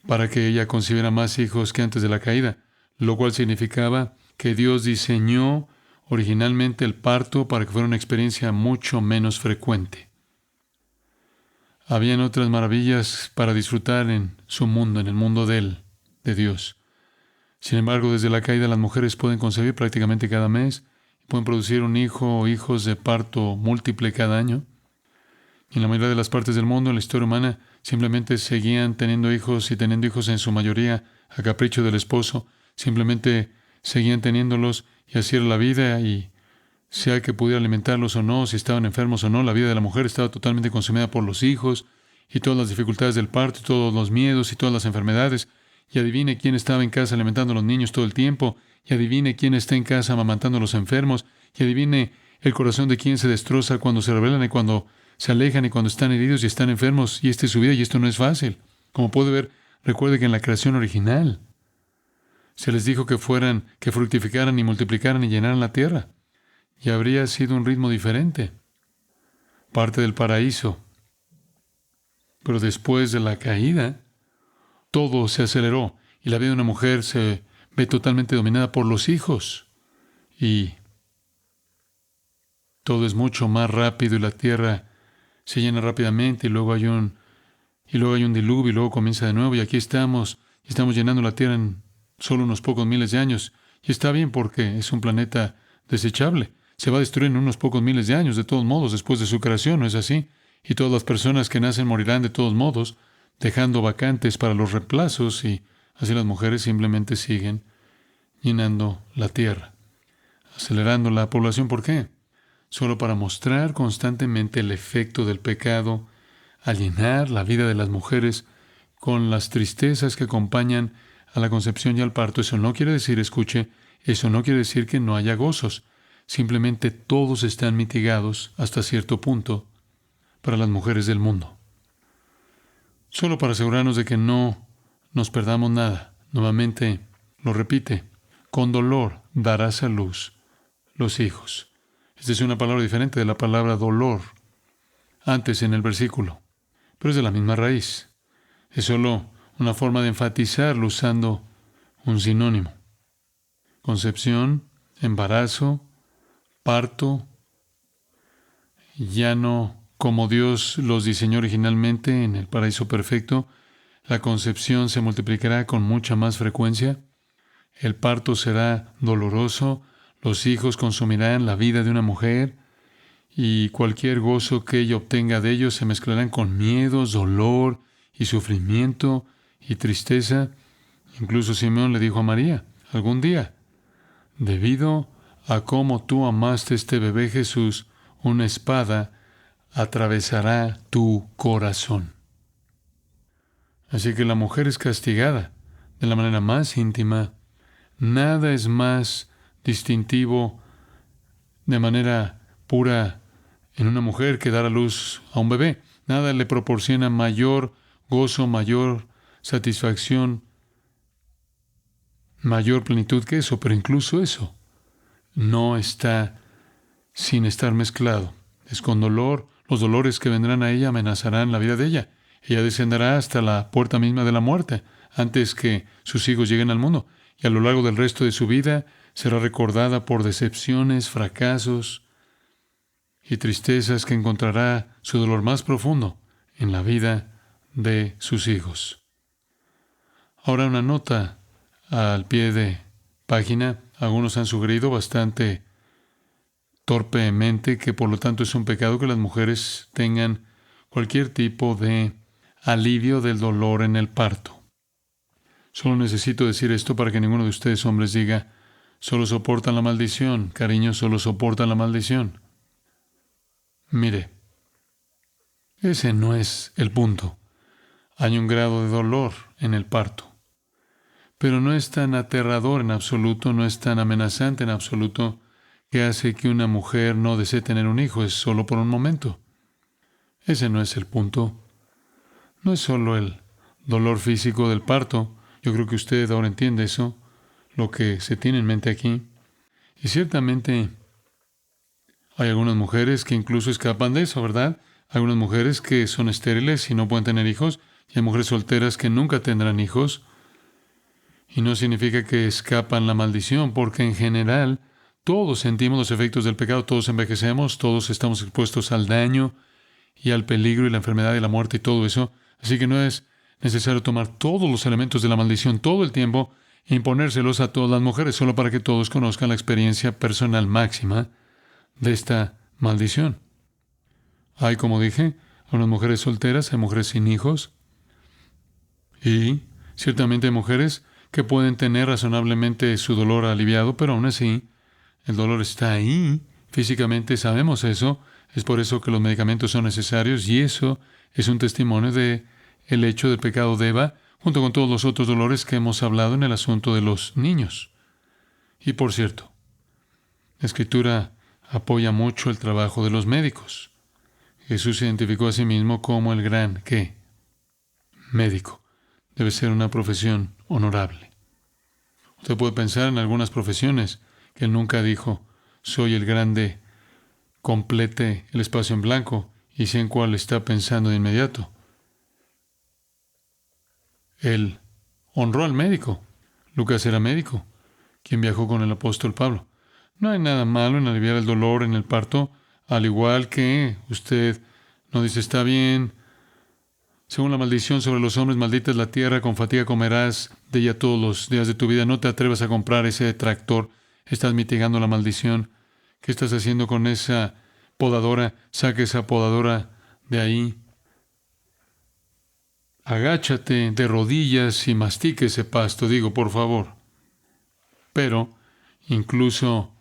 para que ella concibiera más hijos que antes de la caída, lo cual significaba que Dios diseñó originalmente el parto para que fuera una experiencia mucho menos frecuente. Habían otras maravillas para disfrutar en su mundo, en el mundo de Él, de Dios. Sin embargo, desde la caída las mujeres pueden concebir prácticamente cada mes, pueden producir un hijo o hijos de parto múltiple cada año. Y en la mayoría de las partes del mundo, en la historia humana, simplemente seguían teniendo hijos y teniendo hijos en su mayoría a capricho del esposo. Simplemente seguían teniéndolos y así era la vida y sea que pudiera alimentarlos o no, si estaban enfermos o no, la vida de la mujer estaba totalmente consumida por los hijos y todas las dificultades del parto, todos los miedos y todas las enfermedades. Y adivine quién estaba en casa alimentando a los niños todo el tiempo. Y adivine quién está en casa amamantando a los enfermos. Y adivine el corazón de quién se destroza cuando se rebelan y cuando se alejan y cuando están heridos y están enfermos. Y esta es su vida y esto no es fácil. Como puede ver, recuerde que en la creación original se les dijo que fructificaran y multiplicaran y llenaran la tierra. Y habría sido un ritmo diferente. Parte del paraíso. Pero después de la caída, todo se aceleró y la vida de una mujer se ve totalmente dominada por los hijos. Y todo es mucho más rápido y la tierra se llena rápidamente y luego hay un diluvio y luego comienza de nuevo y aquí estamos llenando la tierra en solo unos pocos miles de años. Y está bien porque es un planeta desechable. Se va a destruir en unos pocos miles de años de todos modos después de su creación, ¿no es así? Y todas las personas que nacen morirán de todos modos, dejando vacantes para los reemplazos y así las mujeres simplemente siguen llenando la tierra, acelerando la población. ¿Por qué? Solo para mostrar constantemente el efecto del pecado al llenar la vida de las mujeres con las tristezas que acompañan a la concepción y al parto. Eso no quiere decir, escuche, eso no quiere decir que no haya gozos. Simplemente todos están mitigados hasta cierto punto para las mujeres del mundo. Solo para asegurarnos de que no nos perdamos nada. Nuevamente, lo repite, con dolor darás a luz los hijos. Esta es una palabra diferente de la palabra dolor antes en el versículo, pero es de la misma raíz. Es solo una forma de enfatizarlo usando un sinónimo. Concepción, embarazo, parto, ya no como Dios los diseñó originalmente en el paraíso perfecto. La concepción se multiplicará con mucha más frecuencia. El parto será doloroso. Los hijos consumirán la vida de una mujer y cualquier gozo que ella obtenga de ellos se mezclarán con miedos, dolor y sufrimiento y tristeza. Incluso Simeón le dijo a María, algún día, debido a cómo tú amaste a este bebé Jesús, una espada atravesará tu corazón. Así que la mujer es castigada de la manera más íntima. Nada es más distintivo de manera pura en una mujer que dar a luz a un bebé. Nada le proporciona mayor gozo, mayor satisfacción, mayor plenitud que eso, pero incluso eso no está sin estar mezclado. Es con dolor. Los dolores que vendrán a ella amenazarán la vida de ella. Ella descenderá hasta la puerta misma de la muerte antes que sus hijos lleguen al mundo. Y a lo largo del resto de su vida será recordada por decepciones, fracasos y tristezas que encontrará su dolor más profundo en la vida de sus hijos. Ahora una nota al pie de página. Algunos han sugerido bastante torpemente que por lo tanto es un pecado que las mujeres tengan cualquier tipo de alivio del dolor en el parto. Solo necesito decir esto para que ninguno de ustedes hombres diga, solo soportan la maldición, cariño, solo soportan la maldición. Mire, ese no es el punto. Hay un grado de dolor en el parto, pero no es tan aterrador en absoluto, no es tan amenazante en absoluto que hace que una mujer no desee tener un hijo, es solo por un momento. Ese no es el punto. No es solo el dolor físico del parto. Yo creo que usted ahora entiende eso, lo que se tiene en mente aquí. Y ciertamente hay algunas mujeres que incluso escapan de eso, ¿verdad? Hay algunas mujeres que son estériles y no pueden tener hijos. Y hay mujeres solteras que nunca tendrán hijos. Y no significa que escapan la maldición, porque en general todos sentimos los efectos del pecado, todos envejecemos, todos estamos expuestos al daño y al peligro y la enfermedad y la muerte y todo eso. Así que no es necesario tomar todos los elementos de la maldición todo el tiempo e imponérselos a todas las mujeres, solo para que todos conozcan la experiencia personal máxima de esta maldición. Hay, como dije, unas mujeres solteras, hay mujeres sin hijos, y ciertamente hay mujeres que pueden tener razonablemente su dolor aliviado, pero aún así el dolor está ahí. Físicamente sabemos eso. Es por eso que los medicamentos son necesarios, y eso es un testimonio de el hecho del pecado de Eva, junto con todos los otros dolores que hemos hablado en el asunto de los niños. Y por cierto, la Escritura apoya mucho el trabajo de los médicos. Jesús se identificó a sí mismo como el gran, ¿qué? Médico. Debe ser una profesión honorable. Usted puede pensar en algunas profesiones que él nunca dijo, soy el grande, complete el espacio en blanco, y sé en cuál está pensando de inmediato. Él honró al médico. Lucas era médico, quien viajó con el apóstol Pablo. No hay nada malo en aliviar el dolor en el parto, al igual que usted no dice, está bien, según la maldición sobre los hombres, maldita es la tierra, con fatiga comerás de ella todos los días de tu vida. No te atrevas a comprar ese tractor, estás mitigando la maldición. ¿Qué estás haciendo con esa podadora? Saca esa podadora de ahí. Agáchate de rodillas y mastique ese pasto, digo, por favor. Pero, incluso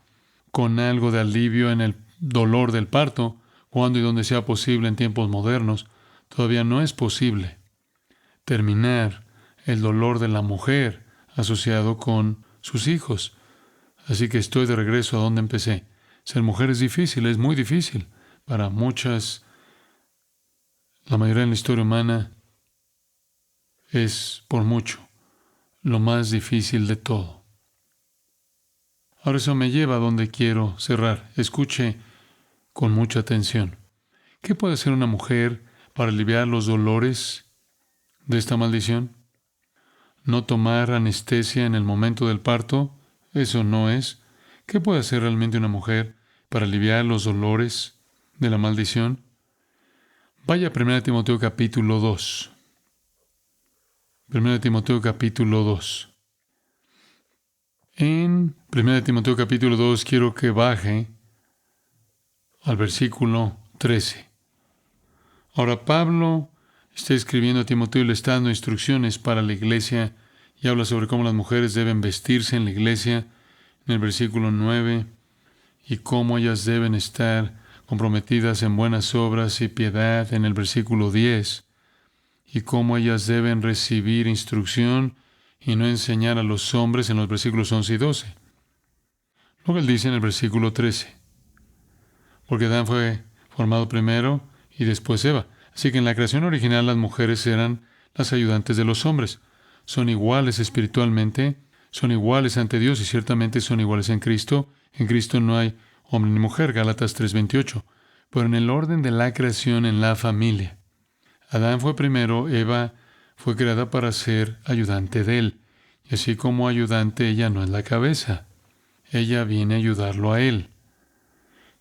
con algo de alivio en el dolor del parto, cuando y donde sea posible en tiempos modernos, todavía no es posible terminar el dolor de la mujer asociado con sus hijos. Así que estoy de regreso a donde empecé. Ser mujer es difícil, es muy difícil. Para muchas, la mayoría en la historia humana, es por mucho lo más difícil de todo. Ahora eso me lleva a donde quiero cerrar. Escuche con mucha atención. ¿Qué puede hacer una mujer para aliviar los dolores de esta maldición? No tomar anestesia en el momento del parto, eso no es. ¿Qué puede hacer realmente una mujer para aliviar los dolores de la maldición? Vaya a 1 Timoteo capítulo 2. 1 Timoteo capítulo 2. En 1 Timoteo capítulo 2 quiero que baje al versículo 13. Ahora Pablo está escribiendo a Timoteo y le está dando instrucciones para la iglesia y habla sobre cómo las mujeres deben vestirse en la iglesia en el versículo 9 y cómo ellas deben estar comprometidas en buenas obras y piedad en el versículo 10. y cómo ellas deben recibir instrucción y no enseñar a los hombres en los versículos 11 y 12. Luego él dice en el versículo 13, porque Adán fue formado primero y después Eva. Así que en la creación original las mujeres eran las ayudantes de los hombres. Son iguales espiritualmente, son iguales ante Dios y ciertamente son iguales en Cristo. En Cristo no hay hombre ni mujer, Gálatas 3:28. Pero en el orden de la creación en la familia, Adán fue primero, Eva fue creada para ser ayudante de él. Y así como ayudante, ella no es la cabeza. Ella viene a ayudarlo a él.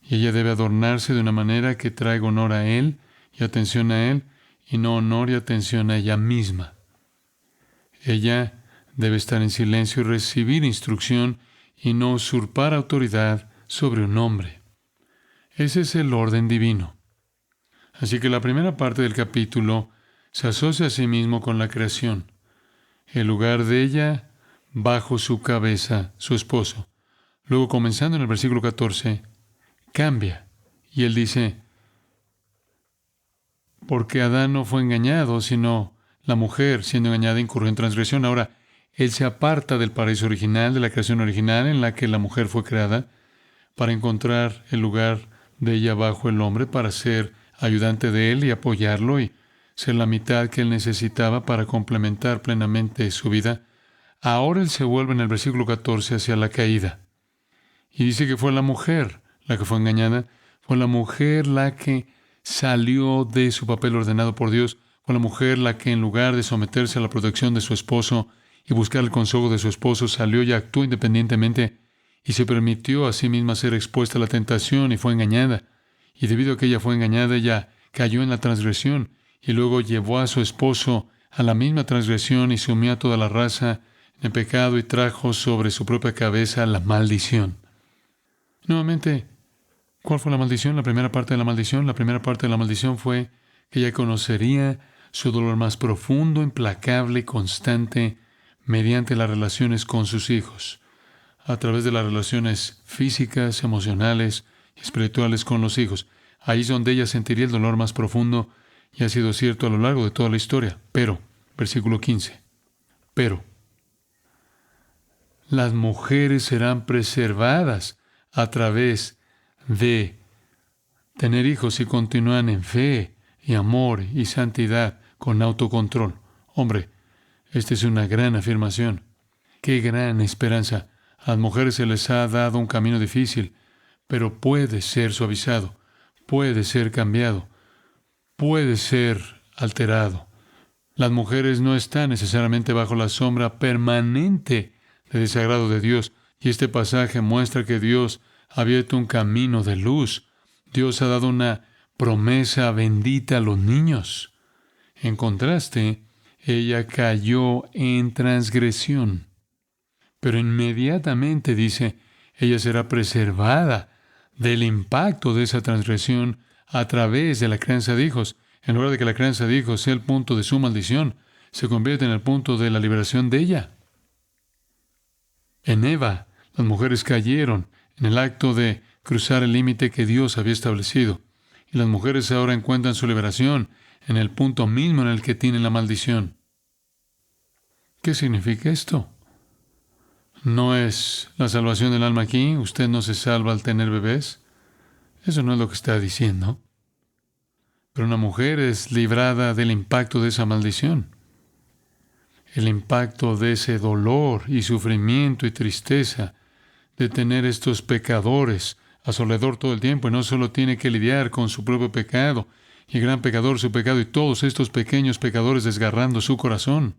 Y ella debe adornarse de una manera que traiga honor a él y atención a él, y no honor y atención a ella misma. Ella debe estar en silencio y recibir instrucción y no usurpar autoridad sobre un hombre. Ese es el orden divino. Así que la primera parte del capítulo se asocia a sí mismo con la creación. El lugar de ella bajo su cabeza, su esposo. Luego, comenzando en el versículo 14, cambia. Y él dice, porque Adán no fue engañado, sino la mujer, siendo engañada, incurrió en transgresión. Ahora, él se aparta del paraíso original, de la creación original en la que la mujer fue creada, para encontrar el lugar de ella bajo el hombre, para ser ayudante de él y apoyarlo y ser la mitad que él necesitaba para complementar plenamente su vida. Ahora él se vuelve en el versículo 14 hacia la caída. Y dice que fue la mujer la que fue engañada, fue la mujer la que salió de su papel ordenado por Dios, fue la mujer la que en lugar de someterse a la protección de su esposo y buscar el consejo de su esposo, salió y actuó independientemente y se permitió a sí misma ser expuesta a la tentación y fue engañada. Y debido a que ella fue engañada, ella cayó en la transgresión y luego llevó a su esposo a la misma transgresión y sumió a toda la raza en pecado y trajo sobre su propia cabeza la maldición. Nuevamente, ¿cuál fue la maldición? La primera parte de la maldición. La primera parte de la maldición fue que ella conocería su dolor más profundo, implacable y constante mediante las relaciones con sus hijos, a través de las relaciones físicas, emocionales y espirituales con los hijos. Ahí es donde ella sentiría el dolor más profundo y ha sido cierto a lo largo de toda la historia. Pero, versículo 15, pero las mujeres serán preservadas a través de tener hijos y continúan en fe y amor y santidad con autocontrol. Hombre, esta es una gran afirmación. ¡Qué gran esperanza! A las mujeres se les ha dado un camino difícil, pero puede ser suavizado, puede ser cambiado, puede ser alterado. Las mujeres no están necesariamente bajo la sombra permanente del desagrado de Dios, y este pasaje muestra que Dios ha abierto un camino de luz. Dios ha dado una promesa bendita a los niños. En contraste, ella cayó en transgresión. Pero inmediatamente dice, ella será preservada del impacto de esa transgresión a través de la crianza de hijos. En lugar de que la crianza de hijos sea el punto de su maldición, se convierte en el punto de la liberación de ella. En Eva, las mujeres cayeron en el acto de cruzar el límite que Dios había establecido. Y las mujeres ahora encuentran su liberación en el punto mismo en el que tienen la maldición. ¿Qué significa esto? ¿No es la salvación del alma aquí? ¿Usted no se salva al tener bebés? Eso no es lo que está diciendo. Pero una mujer es librada del impacto de esa maldición. El impacto de ese dolor y sufrimiento y tristeza de tener estos pecadores a su alrededor todo el tiempo, y no solo tiene que lidiar con su propio pecado, y el gran pecador su pecado, y todos estos pequeños pecadores desgarrando su corazón,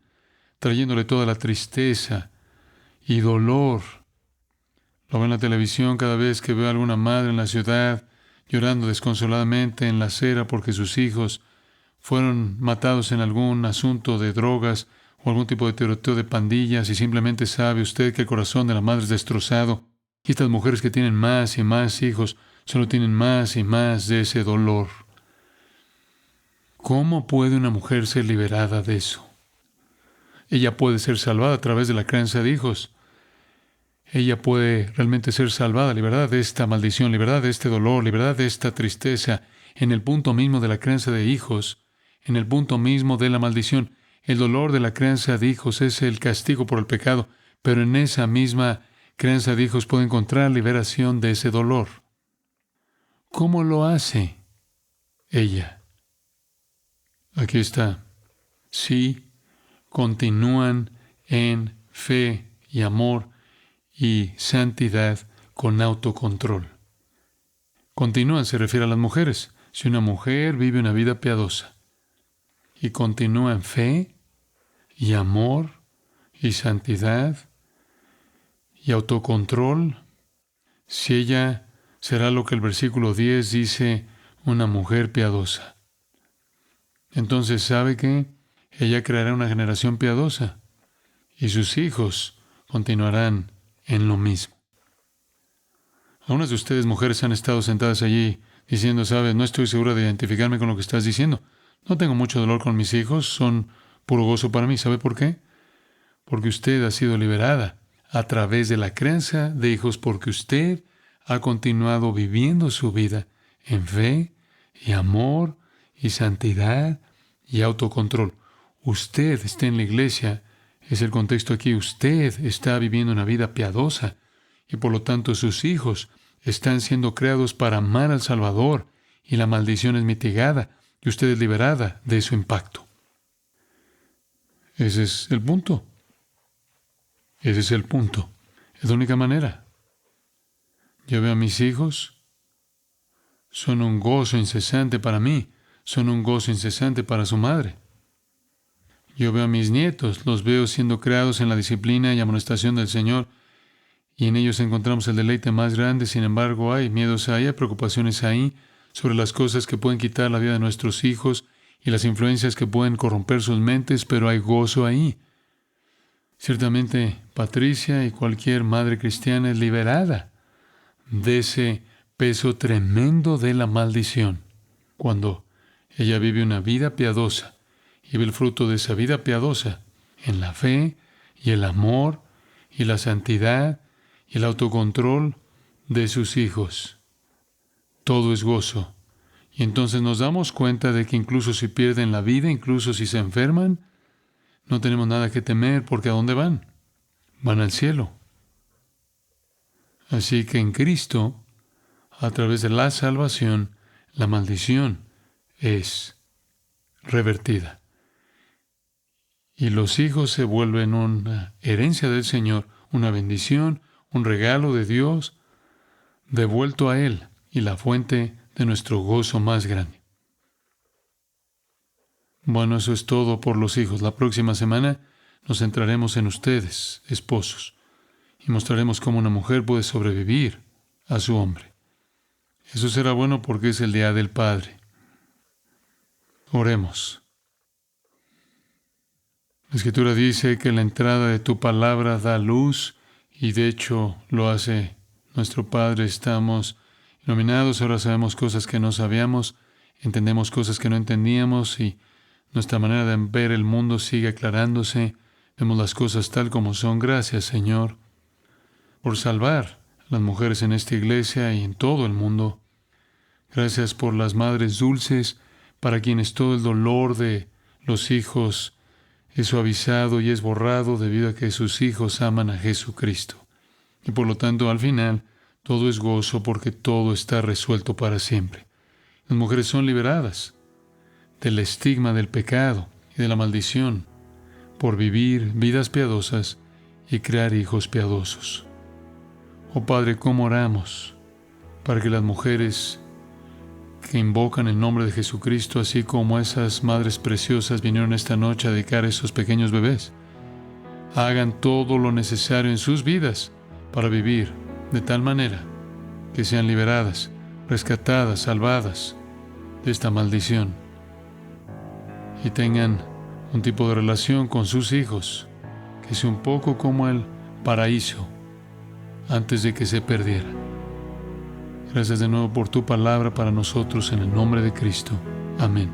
trayéndole toda la tristeza y dolor. Lo veo en la televisión cada vez que veo a alguna madre en la ciudad llorando desconsoladamente en la acera porque sus hijos fueron matados en algún asunto de drogas o algún tipo de tiroteo de pandillas, y simplemente sabe usted que el corazón de la madre es destrozado. Y estas mujeres que tienen más y más hijos solo tienen más y más de ese dolor. ¿Cómo puede una mujer ser liberada de eso? Ella puede ser salvada a través de la crianza de hijos. Ella puede realmente ser salvada, liberada de esta maldición, liberada de este dolor, liberada de esta tristeza, en el punto mismo de la crianza de hijos, en el punto mismo de la maldición. El dolor de la crianza de hijos es el castigo por el pecado, pero en esa misma crianza de hijos puede encontrar liberación de ese dolor. ¿Cómo lo hace ella? Aquí está. Sí, continúan en fe y amor y santidad con autocontrol. Continúan se refiere a las mujeres. Si una mujer vive una vida piadosa y continúa en fe y amor y santidad y autocontrol, si ella será lo que el versículo 10 dice, una mujer piadosa. Entonces, ¿sabe qué? Ella creará una generación piadosa y sus hijos continuarán en lo mismo. Algunas de ustedes, mujeres, han estado sentadas allí diciendo, ¿sabes? No estoy segura de identificarme con lo que estás diciendo. No tengo mucho dolor con mis hijos, son puro gozo para mí. ¿Sabe por qué? Porque usted ha sido liberada a través de la crianza de hijos, porque usted ha continuado viviendo su vida en fe y amor y santidad y autocontrol. Usted está en la iglesia, es el contexto aquí, usted está viviendo una vida piadosa y por lo tanto sus hijos están siendo creados para amar al Salvador y la maldición es mitigada y usted es liberada de su impacto. Ese es el punto. Ese es el punto. Es la única manera. Yo veo a mis hijos, son un gozo incesante para mí, son un gozo incesante para su madre. Yo veo a mis nietos, los veo siendo creados en la disciplina y amonestación del Señor, y en ellos encontramos el deleite más grande. Sin embargo, hay miedos ahí, hay preocupaciones ahí sobre las cosas que pueden quitar la vida de nuestros hijos y las influencias que pueden corromper sus mentes, pero hay gozo ahí. Ciertamente, Patricia y cualquier madre cristiana es liberada de ese peso tremendo de la maldición. Cuando ella vive una vida piadosa y ve el fruto de esa vida piadosa en la fe y el amor y la santidad y el autocontrol de sus hijos. Todo es gozo. Y entonces nos damos cuenta de que incluso si pierden la vida, incluso si se enferman, no tenemos nada que temer, porque ¿a dónde van? Van al cielo. Así que en Cristo, a través de la salvación, la maldición es revertida. Y los hijos se vuelven una herencia del Señor, una bendición, un regalo de Dios, devuelto a Él y la fuente de nuestro gozo más grande. Bueno, eso es todo por los hijos. La próxima semana nos centraremos en ustedes, esposos, y mostraremos cómo una mujer puede sobrevivir a su hombre. Eso será bueno porque es el Día del Padre. Oremos. La Escritura dice que la entrada de tu palabra da luz, y de hecho lo hace nuestro Padre. Estamos iluminados, ahora sabemos cosas que no sabíamos, entendemos cosas que no entendíamos, y nuestra manera de ver el mundo sigue aclarándose. Vemos las cosas tal como son. Gracias, Señor, por salvar a las mujeres en esta iglesia y en todo el mundo. Gracias por las madres dulces, para quienes todo el dolor de los hijos es suavizado y es borrado debido a que sus hijos aman a Jesucristo. Y por lo tanto, al final, todo es gozo porque todo está resuelto para siempre. Las mujeres son liberadas del estigma del pecado y de la maldición por vivir vidas piadosas y crear hijos piadosos. Oh Padre, ¿cómo oramos para que las mujeres que invocan el nombre de Jesucristo, así como esas madres preciosas vinieron esta noche a dedicar a esos pequeños bebés, hagan todo lo necesario en sus vidas para vivir de tal manera que sean liberadas, rescatadas, salvadas de esta maldición y tengan un tipo de relación con sus hijos que sea un poco como el paraíso antes de que se perdiera. Gracias de nuevo por tu palabra para nosotros en el nombre de Cristo. Amén.